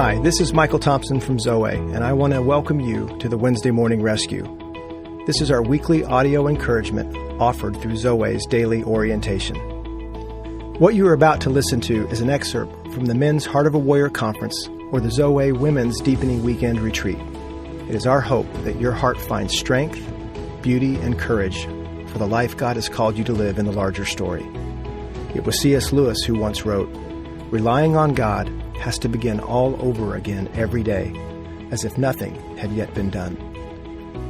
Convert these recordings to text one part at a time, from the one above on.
Hi, this is Michael Thompson from Zoe, and I want to welcome you to the Wednesday Morning Rescue. This is our weekly audio encouragement offered through Zoe's daily orientation. What you are about to listen to is an excerpt from the Men's Heart of a Warrior Conference or the Zoe Women's Deepening Weekend Retreat. It is our hope that your heart finds strength, beauty, and courage for the life God has called you to live in the larger story. It was C.S. Lewis who once wrote, "Relying on God has to begin all over again every day, as if nothing had yet been done."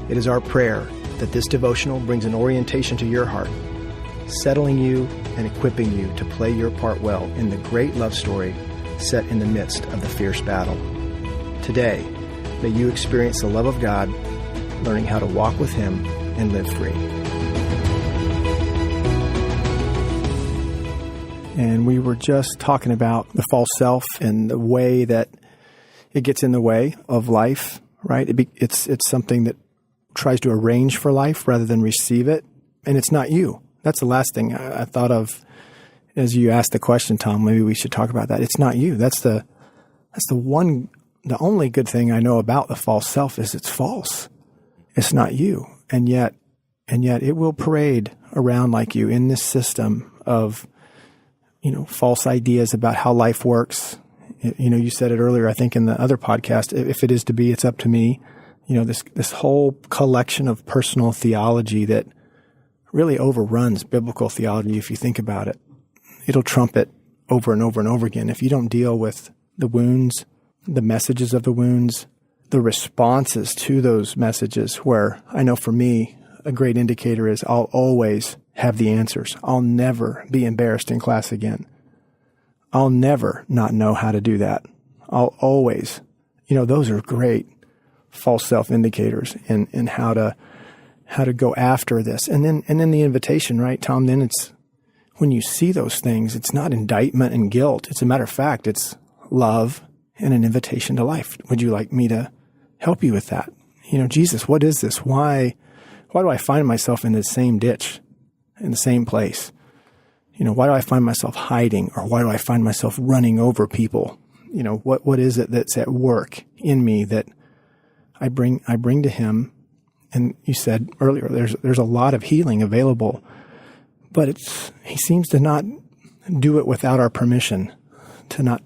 It is our prayer that this devotional brings an orientation to your heart, settling you and equipping you to play your part well in the great love story set in the midst of the fierce battle. Today, may you experience the love of God, learning how to walk with Him and live free. And we were just talking about the false self and the way that it gets in the way of life, right? It's something that tries to arrange for life rather than receive it. And it's not you. That's the last thing I thought of as you asked the question, Tom. Maybe we should talk about that. It's not you. The only good thing I know about the false self is it's false. It's not you. And yet it will parade around like you in this system of false ideas about how life works. You said it earlier, I think in the other podcast, if it is to be, it's up to me. This whole collection of personal theology that really overruns biblical theology if you think about it. It'll trump it over and over and over again. If you don't deal with the wounds, the messages of the wounds, the responses to those messages, where I know for me, a great indicator is I'll always have the answers. I'll never be embarrassed in class again. I'll never not know how to do that. I'll always, those are great false self indicators in how to go after this. And then the invitation, right, Tom? Then it's when you see those things, it's not indictment and guilt. It's a matter of fact, it's love and an invitation to life. Would you like me to help you with that? Jesus, what is this? Why do I find myself in the same ditch, in the same place? Why do I find myself hiding, or why do I find myself running over people? What is it that's at work in me that I bring to Him? And you said earlier, there's a lot of healing available, but He seems to not do it without our permission. I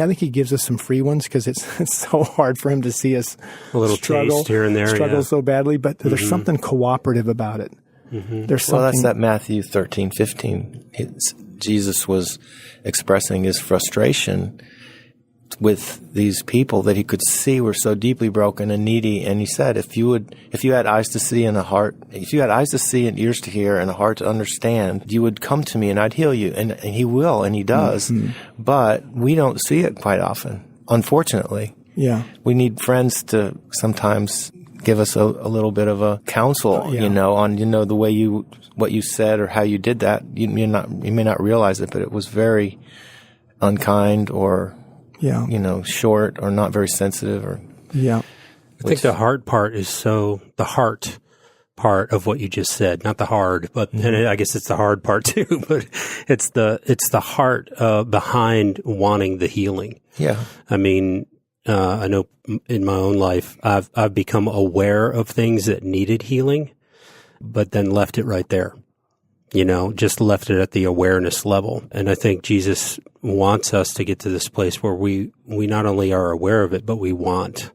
think He gives us some free ones because it's so hard for Him to see us a little struggle taste here and there, struggle so badly. But there's something cooperative about it. Mm-hmm. There's something. Well, that's that Matthew 13:15. Jesus was expressing His frustration with these people that He could see were so deeply broken and needy. And He said, if you had eyes to see and if you had eyes to see and ears to hear and a heart to understand, you would come to me and I'd heal you. And He will, and He does. Mm-hmm. But we don't see it quite often, unfortunately. Yeah. We need friends to sometimes give us a little bit of a counsel, on, the way what you said or how you did that. You may not realize it, but it was very unkind or, short or not very sensitive I think the hard part is the heart part of what you just said, not the hard, but and I guess it's the hard part too, but it's the heart behind wanting the healing. Yeah. I know in my own life, I've become aware of things that needed healing, but then left it right there. Just left it at the awareness level. And I think Jesus wants us to get to this place where we not only are aware of it, but we want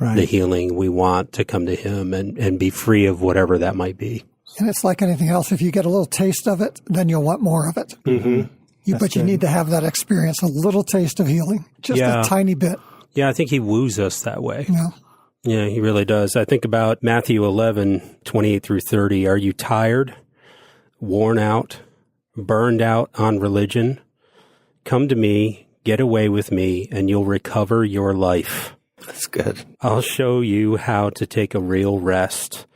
the healing. We want to come to Him and be free of whatever that might be. And it's like anything else. If you get a little taste of it, then you'll want more of it. Mm-hmm. But you need to have that experience, a little taste of healing, just a tiny bit. Yeah, I think He woos us that way. Yeah. Yeah, He really does. I think about Matthew 11:28 through 30. Are you tired, worn out, burned out on religion? Come to me, get away with me, and you'll recover your life. That's good. I'll show you how to take a real rest.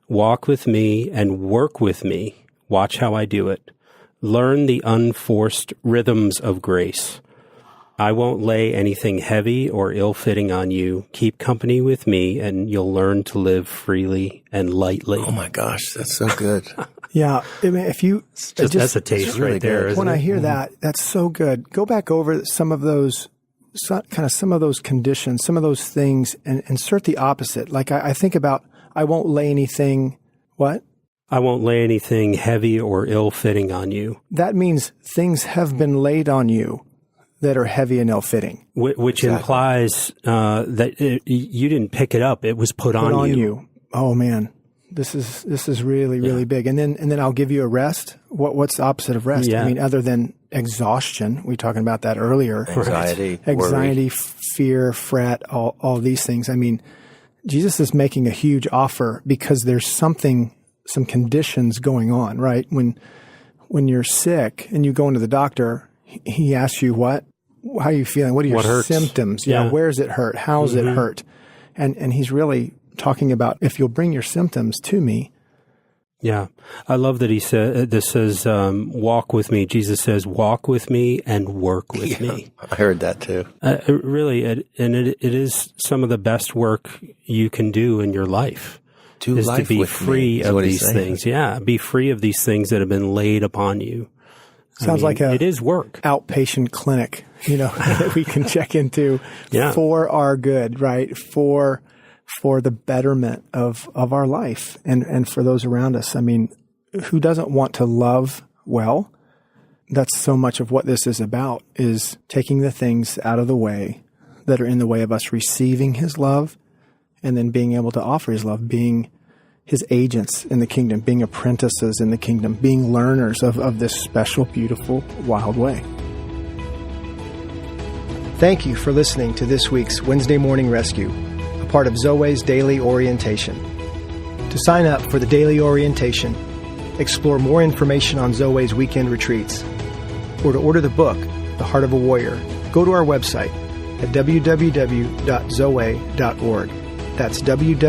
Walk with me and work with me. Watch how I do it. Learn the unforced rhythms of grace. I won't lay anything heavy or ill-fitting on you. Keep company with me, and you'll learn to live freely and lightly. Oh, my gosh, that's so good. Yeah. If you that's a taste really right there. Good. When I hear that, that's so good. Go back over some of those some of those conditions, some of those things, and insert the opposite. Like I think about, I won't lay anything, what? I won't lay anything heavy or ill-fitting on you. That means things have been laid on you that are heavy and ill-fitting. Which implies that you didn't pick it up. It was put on you. Oh, man. This is really, really big. And then I'll give you a rest. What's the opposite of rest? Yeah. I mean, other than exhaustion, we were talking about that earlier. Anxiety, worry. Fear, fret, all these things. I mean, Jesus is making a huge offer because there's some conditions going on, right? When you're sick and you go into the doctor, he asks you what? How are you feeling? What are your symptoms? Yeah. Where's it hurt? How's it hurt? And he's really talking about, if you'll bring your symptoms to me. Yeah. I love that he said, this says, walk with me. Jesus says, walk with me and work with me. I heard that too. Really, it is some of the best work you can do in your life. Is to be free of these things. Yeah. Be free of these things that have been laid upon you. Sounds like it is work. Outpatient clinic, that we can check into for our good, right? For the betterment of our life and for those around us. I mean, who doesn't want to love well? That's so much of what this is about, is taking the things out of the way that are in the way of us receiving his love, and then being able to offer his love, being his agents in the kingdom, being apprentices in the kingdom, being learners of this special, beautiful, wild way. Thank you for listening to this week's Wednesday Morning Rescue, a part of Zoe's Daily Orientation. To sign up for the Daily Orientation, explore more information on Zoe's weekend retreats, or to order the book, The Heart of a Warrior, go to our website at www.zoe.org. That's www.zoweh.org.